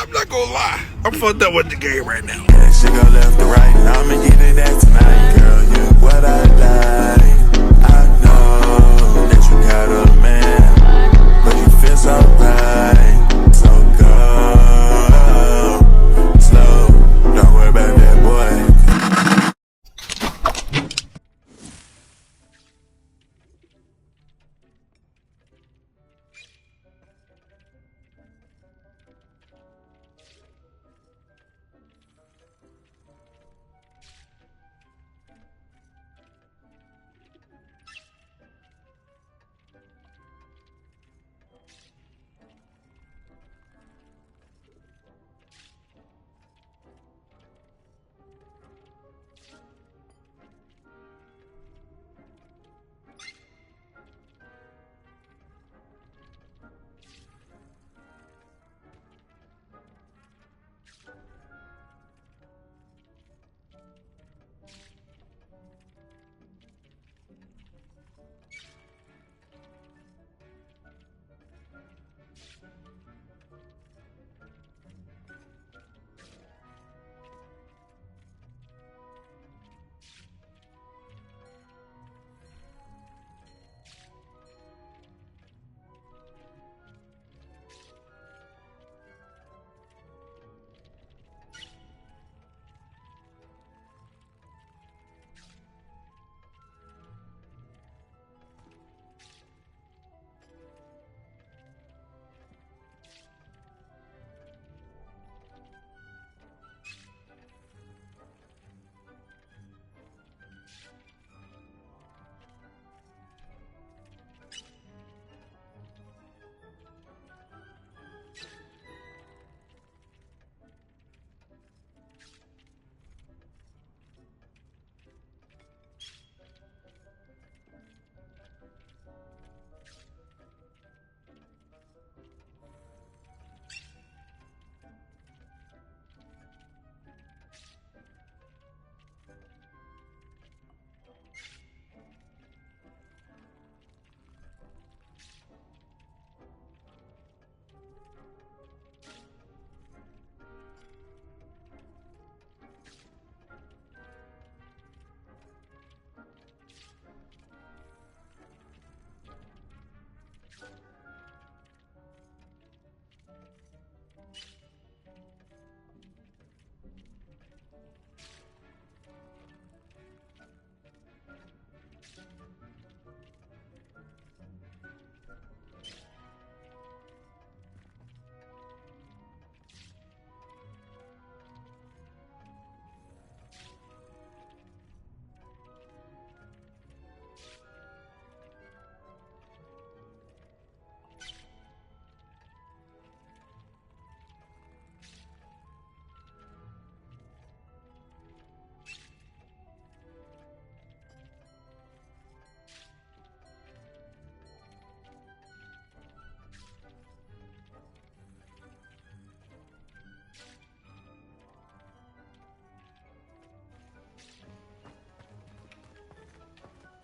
I'm not gonna lie. I'm fucked up with the game right now. Yeah, she go left to right, and I'ma get it that tonight, girl. You what I like. I know that you got a man, but you feel so right. So go slow. Don't worry about that boy.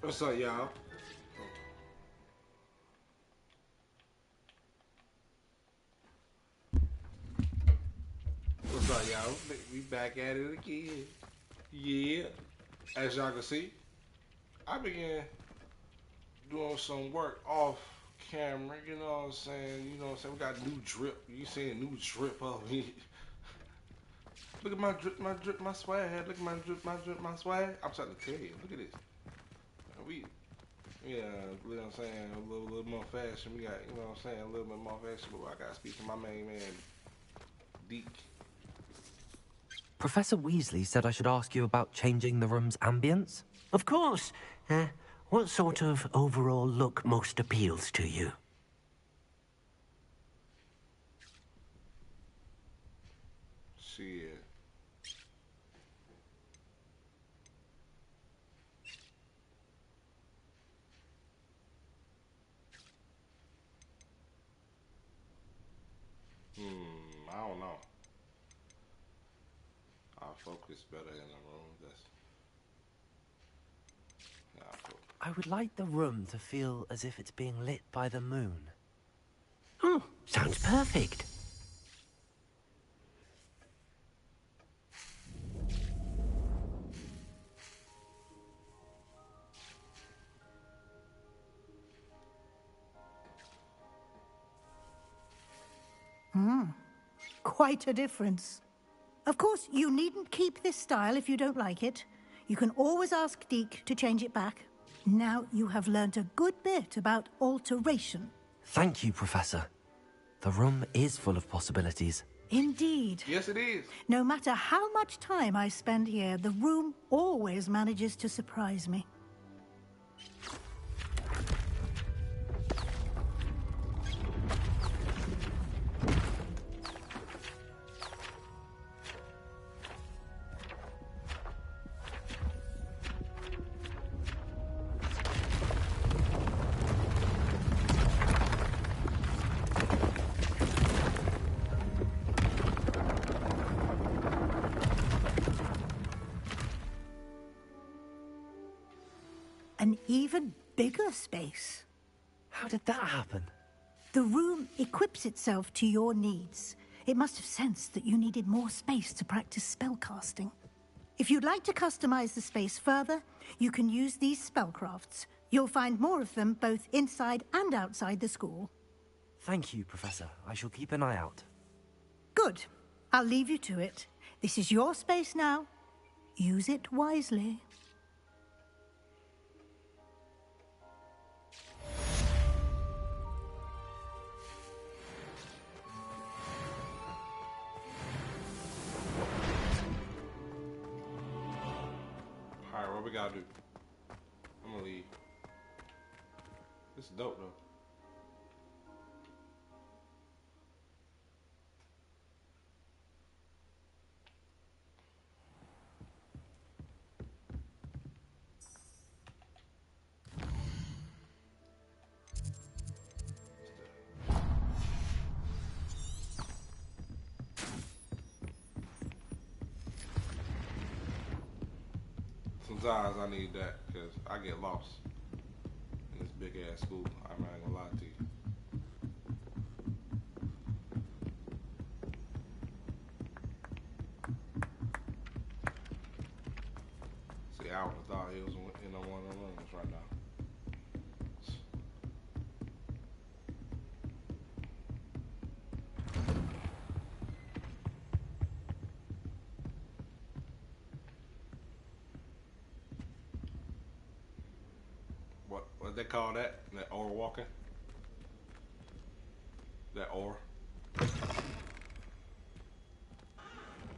What's up, y'all? What's up, y'all? We back at it again. Yeah. As y'all can see, I began doing some work off camera, you know what I'm saying? You know what I'm saying? We got new drip. You seen new drip of me. Look at my drip, my swag. Look at my drip, my swag. I'm trying to tell you. Look at this. We, yeah, you know what I'm saying? A little more fashion. We got, you know what I'm saying? A little bit more fashion. But I got to speak to my main man, Deke. Professor Weasley said I should ask you about changing the room's ambience. Of course. What sort of overall look most appeals to you? Shit. I don't know. I'll focus better in the room. I would like the room to feel as if it's being lit by the moon. Sounds perfect. Quite a difference. Of course, you needn't keep this style if you don't like it. You can always ask Deke to change it back. Now you have learnt a good bit about alteration. Thank you, Professor. The room is full of possibilities. Indeed. Yes, it is. No matter how much time I spend here, the room always manages to surprise me. An even bigger space. How did that happen? The room equips itself to your needs. It must have sensed that you needed more space to practice spellcasting. If you'd like to customize the space further, you can use these spellcrafts. You'll find more of them both inside and outside the school. Thank you, Professor. I shall keep an eye out. Good. I'll leave you to it. This is your space now. Use it wisely. Alright, what we gotta do? I'm gonna leave. This is dope though. Sometimes I need that because I get lost in this big ass school. I'm not gonna lie to you. See, I would have thought he was in one of the rooms right now. What they call that? That oar walking? That oar?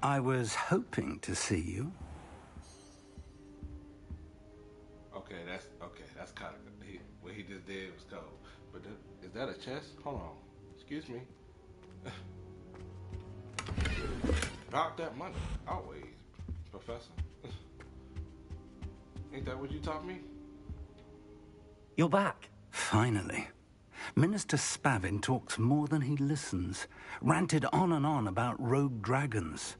I was hoping to see you. Okay, that's kind of what he just did was cold. But is that a chest? Hold on, excuse me. About that money, always, Professor. Ain't that what you taught me? You're back. Finally. Minister Spavin talks more than he listens. Ranted on and on about rogue dragons.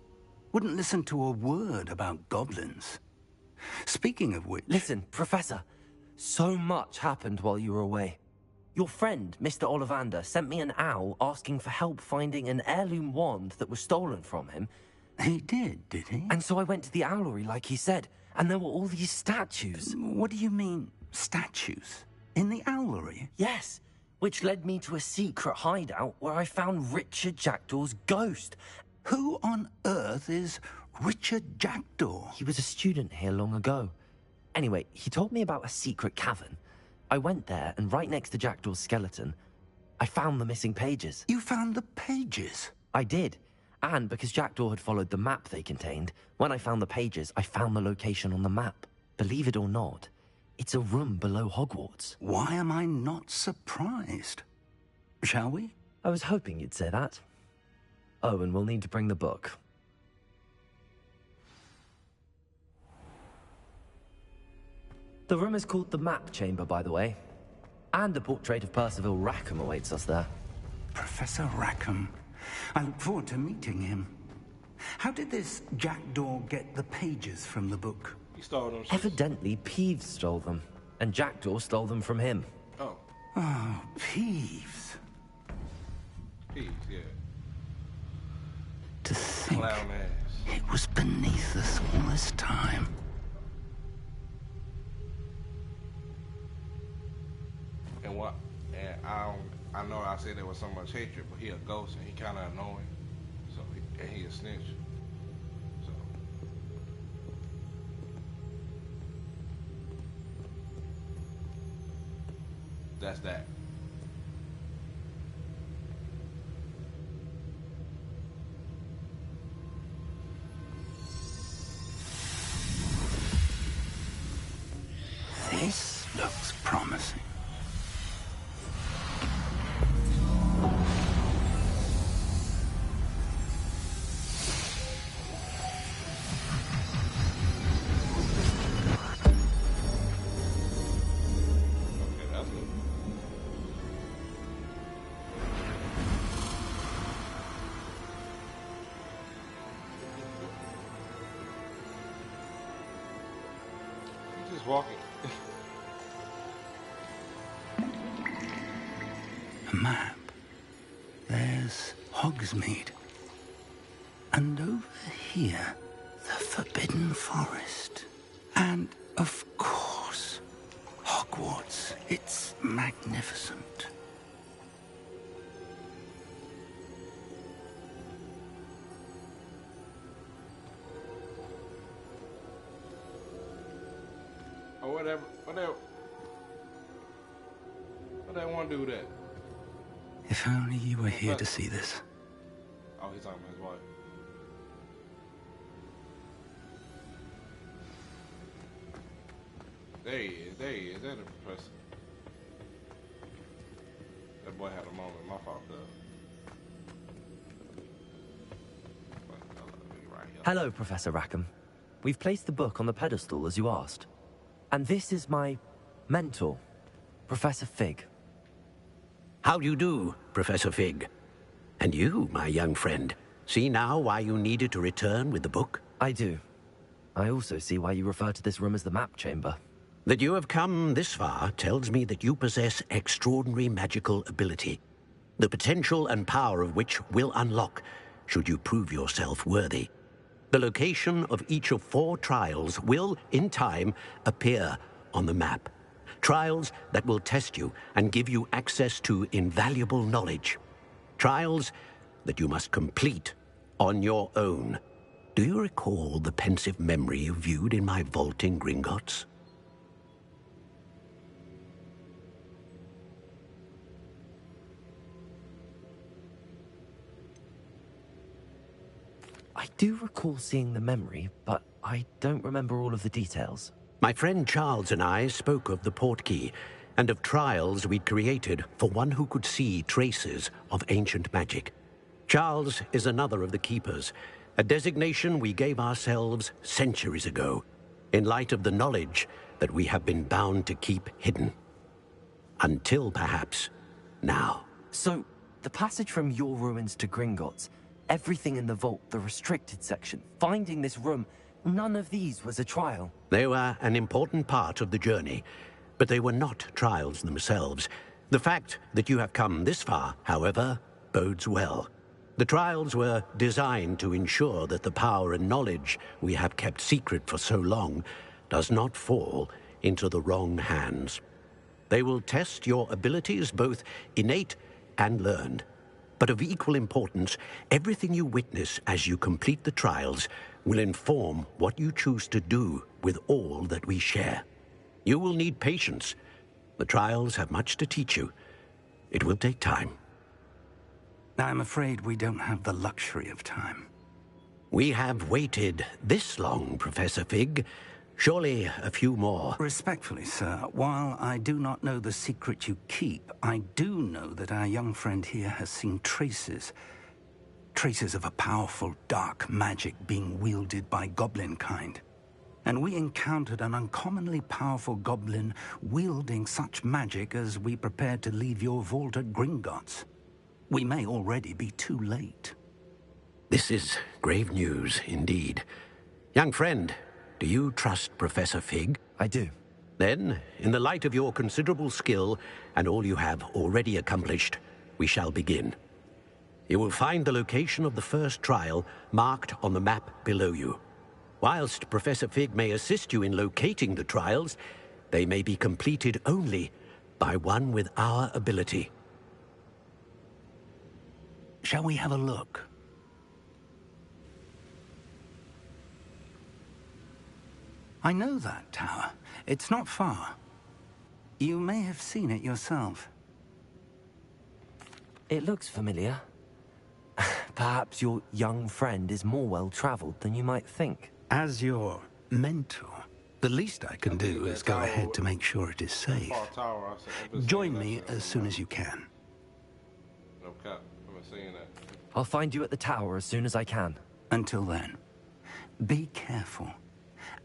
Wouldn't listen to a word about goblins. Speaking of which... Listen, Professor. So much happened while you were away. Your friend, Mr. Ollivander, sent me an owl asking for help finding an heirloom wand that was stolen from him. He did he? And so I went to the owlery like he said, and there were all these statues. What do you mean, statues? In the owlery? Yes, which led me to a secret hideout where I found Richard Jackdaw's ghost. Who on earth is Richard Jackdaw? He was a student here long ago. Anyway, he told me about a secret cavern. I went there, and right next to Jackdaw's skeleton, I found the missing pages. You found the pages? I did. And because Jackdaw had followed the map they contained, when I found the pages, I found the location on the map. Believe it or not, it's a room below Hogwarts. Why am I not surprised? Shall we? I was hoping you'd say that. Oh, and we'll need to bring the book. The room is called the Map Chamber, by the way. And a portrait of Percival Rackham awaits us there. Professor Rackham. I look forward to meeting him. How did this Jackdaw get the pages from the book? He stole them. Evidently, Peeves stole them, and Jackdaw stole them from him. Oh. Oh, Peeves. Peeves, yeah. To think Clown ass. it was beneath us all this time. And what? And I know I said there was so much hatred, but he a ghost and he kind of annoying. So he a snitch. So that's that. This looks promising. Okay, that's good. He's just walking. A map. There's Hogsmeade. And over here, the Forbidden Forest. And, of course, Hogwarts. It's magnificent. Or whatever. What they want to do with that? If only you were here to see this. Oh, he's talking about his wife. There he is. There he is. There's the professor. That boy had a moment. My fault, though. Right here. Hello, Professor Rackham. We've placed the book on the pedestal as you asked. And this is my mentor, Professor Fig. How do you do, Professor Fig? And you, my young friend, see now why you needed to return with the book? I do. I also see why you refer to this room as the map chamber. That you have come this far tells me that you possess extraordinary magical ability, the potential and power of which will unlock should you prove yourself worthy. The location of each of 4 trials will, in time, appear on the map. Trials that will test you and give you access to invaluable knowledge. Trials that you must complete on your own. Do you recall the pensive memory you viewed in my vault in Gringotts? I do recall seeing the memory, but I don't remember all of the details. My friend Charles and I spoke of the portkey and of trials we'd created for one who could see traces of ancient magic. Charles is another of the keepers, a designation we gave ourselves centuries ago, in light of the knowledge that we have been bound to keep hidden. Until perhaps now. So, the passage from your ruins to Gringotts, everything in the vault, the restricted section, finding this room, none of these was a trial. They were an important part of the journey, but they were not trials themselves. The fact that you have come this far, however, bodes well. The trials were designed to ensure that the power and knowledge we have kept secret for so long does not fall into the wrong hands. They will test your abilities, both innate and learned. But of equal importance, everything you witness as you complete the trials will inform what you choose to do with all that we share. You will need patience. The trials have much to teach you. It will take time. I'm afraid we don't have the luxury of time. We have waited this long, Professor Fig. Surely a few more. Respectfully, sir, while I do not know the secret you keep, I do know that our young friend here has seen traces. Traces of a powerful dark magic being wielded by goblin kind. And we encountered an uncommonly powerful goblin wielding such magic as we prepared to leave your vault at Gringotts. We may already be too late. This is grave news indeed. Young friend, do you trust Professor Fig? I do. Then, in the light of your considerable skill and all you have already accomplished, we shall begin. You will find the location of the first trial marked on the map below you. Whilst Professor Fig may assist you in locating the trials, they may be completed only by one with our ability. Shall we have a look? I know that tower. It's not far. You may have seen it yourself. It looks familiar. Perhaps your young friend is more well-traveled than you might think. As your mentor, the least I can do is go ahead to make sure it is safe. Join me as soon as you can. No cap. I'm seeing that. I'll find you at the tower as soon as I can. Until then, be careful.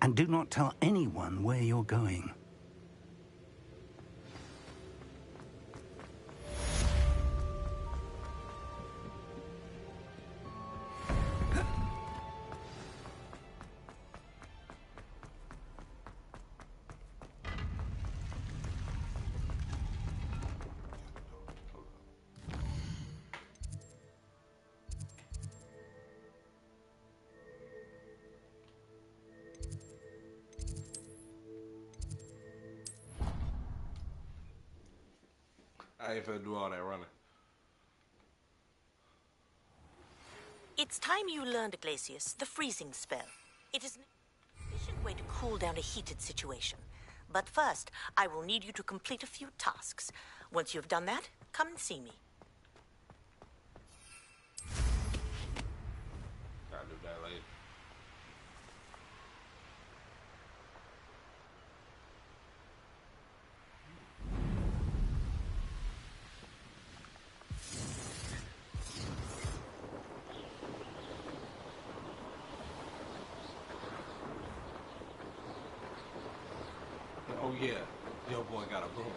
And do not tell anyone where you're going. I ain't finna do all that running. It's time you learned, Glacius, the freezing spell. It is an efficient way to cool down a heated situation. But first, I will need you to complete a few tasks. Once you've done that, come and see me. Gotta do that later. Oh yeah, your boy got a broom.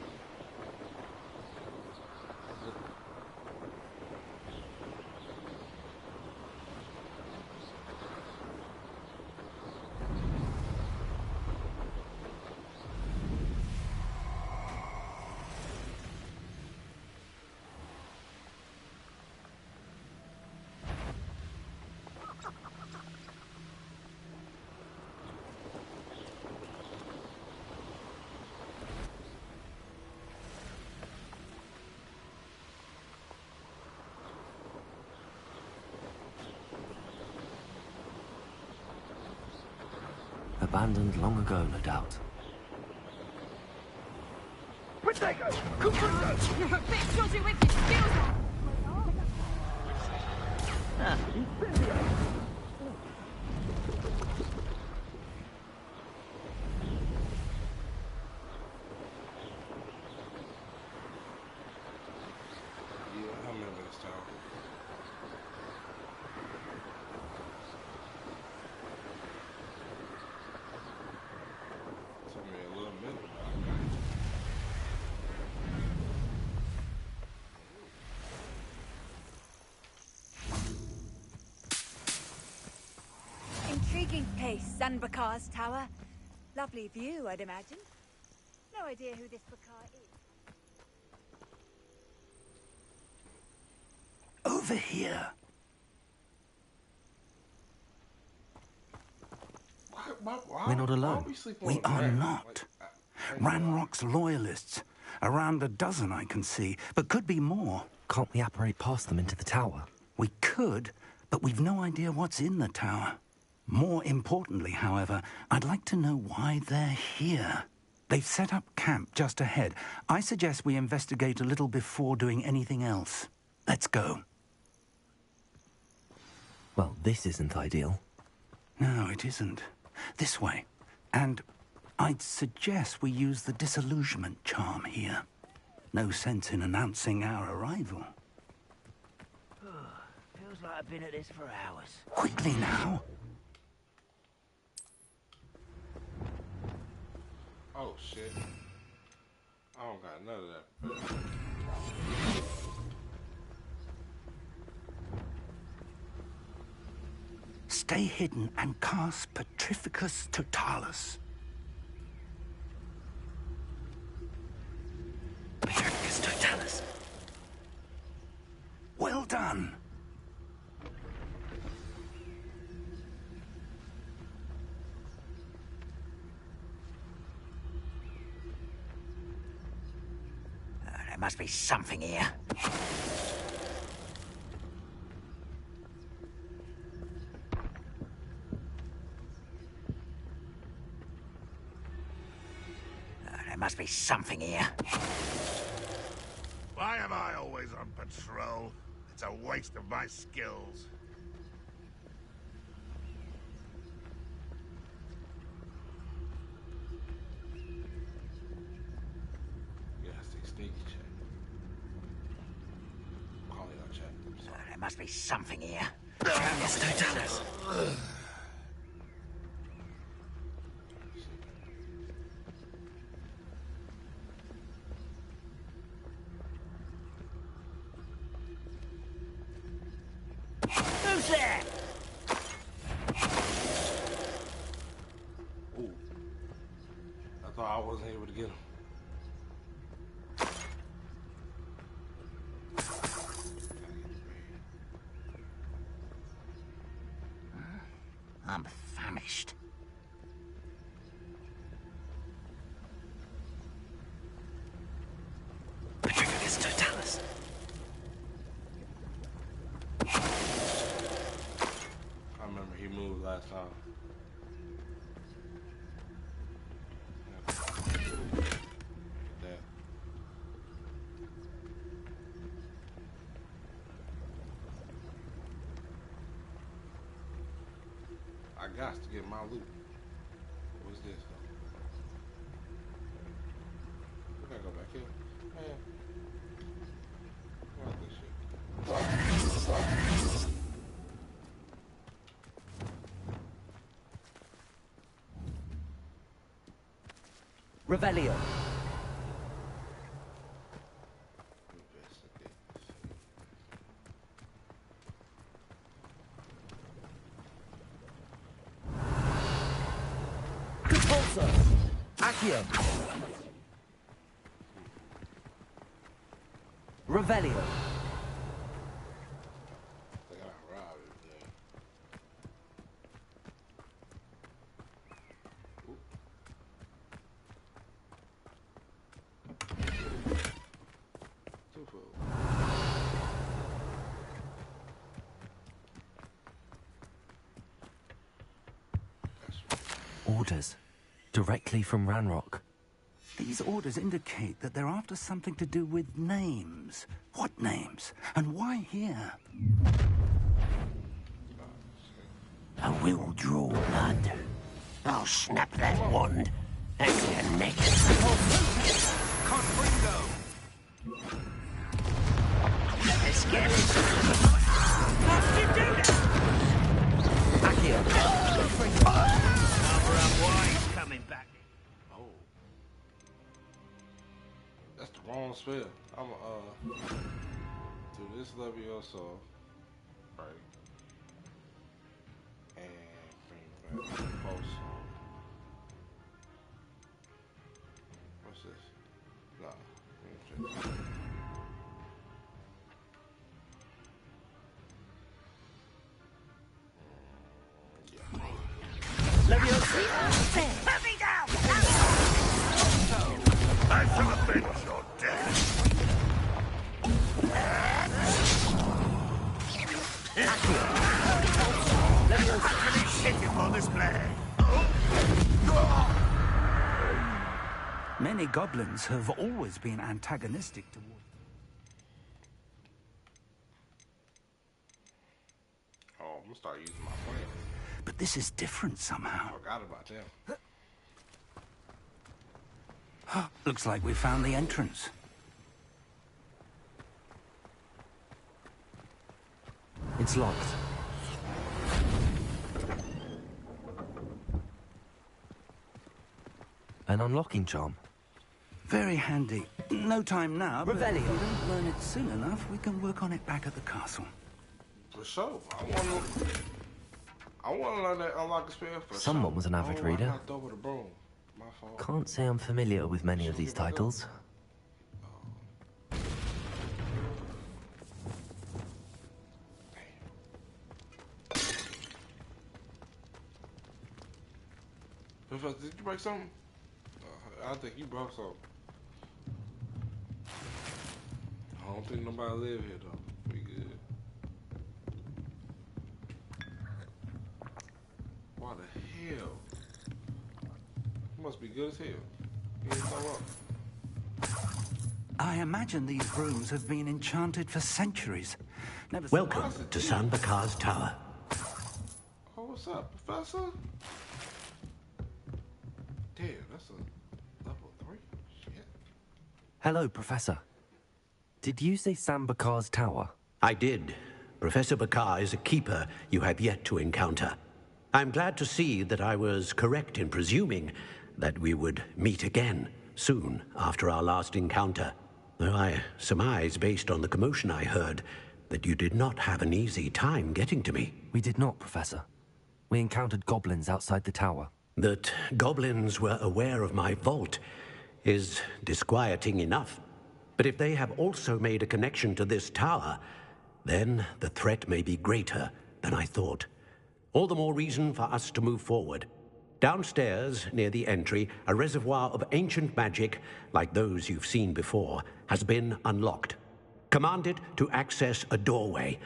Abandoned long ago, no doubt. You're a bit shorty with your skills on. Yeah, I remember this tower. Took me a little minute, but I got it. Intriguing place, Sanbakar's tower. Lovely view, I'd imagine. No idea who this Bakar is. Over here. We're not alone. Why we sleeping We on the are ground? not. Like, Ranrock's loyalists. Around a dozen I can see, but could be more. Can't we apparate past them into the tower? We could, but we've no idea what's in the tower. More importantly, however, I'd like to know why they're here. They've set up camp just ahead. I suggest we investigate a little before doing anything else. Let's go. Well, this isn't ideal. No, it isn't. This way. And I'd suggest we use the disillusionment charm here. No sense in announcing our arrival. Feels like I've been at this for hours. Quickly now. Oh shit. I don't got none of that. Stay hidden and cast Petrificus Totalis. Petrificus Totalis. Well done. There must be something here. must be something here. Why am I always on patrol? It's a waste of my skills. Yeah, sneaky check. Call it out, chat. There must be something here. Yes, don't tell us. Who's there? Ooh. I thought I wasn't able to get him. I'm famished. Patricius Totalis. I remember he moved last time. That. I got to get my loot. What's this though? We gotta go back here. Man. What this shit? Revelio. Compulsor. Accio. Revelio. They got robbed there. Twofold. Orders. Directly from Ranrock. These orders indicate that they're after something to do with names. What names? And why here? I will draw blood. I'll snap that wand and your neck. Confringo! Let's get it. How'd you do that? Accio. Cover up why he's coming back. Oh. That's the wrong spell. I'ma do this Levioso. Right. And bring back Pulse. What's this? Nah. Put me down! I shall avenge your death. Utterly shit upon display. Many goblins have always been antagonistic toward... Oh, I'm gonna start using my plan. But this is different somehow. Forgot about them. Looks like we found the entrance. It's locked. An unlocking charm. Very handy. No time now, but if Revelio. we don't learn it soon enough, we can work on it back at the castle. For sure. I wanna learn that unlock spell for Someone sure. was an avid I reader. knocked over the broom. My fault. Can't say I'm familiar with many of these titles. Professor, did you break something? I think you broke something. I don't think nobody live here though. We good. Why the hell? It must be good as hell. Yeah, throw up. I imagine these rooms have been enchanted for centuries. Never seen Welcome to San Bakar's tower. Oh, what's up, Professor? Damn, that's a level 3. Shit. Hello, Professor. Did you say Sam Bakar's tower? I did. Professor Bakar is a keeper you have yet to encounter. I'm glad to see that I was correct in presuming that we would meet again soon after our last encounter. Though I surmise, based on the commotion I heard, that you did not have an easy time getting to me. We did not, Professor. We encountered goblins outside the tower. That goblins were aware of my vault is disquieting enough. But if they have also made a connection to this tower, then the threat may be greater than I thought. All the more reason for us to move forward. Downstairs, near the entry, a reservoir of ancient magic, like those you've seen before, has been unlocked. Command it to access a doorway.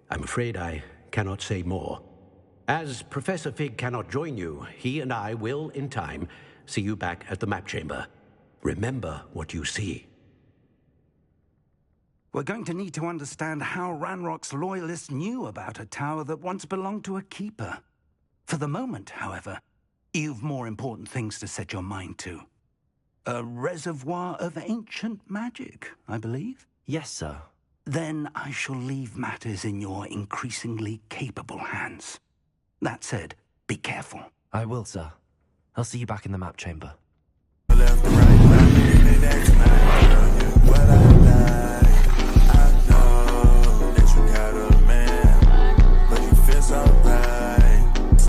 I'm afraid I cannot say more. As Professor Fig cannot join you, he and I will, in time, see you back at the map chamber. Remember what you see. We're going to need to understand how Ranrock's loyalists knew about a tower that once belonged to a keeper. For the moment, however, you've more important things to set your mind to. A reservoir of ancient magic, I believe? Yes, sir. Then I shall leave matters in your increasingly capable hands. That said, be careful. I will, sir. I'll see you back in the map chamber. Left, right,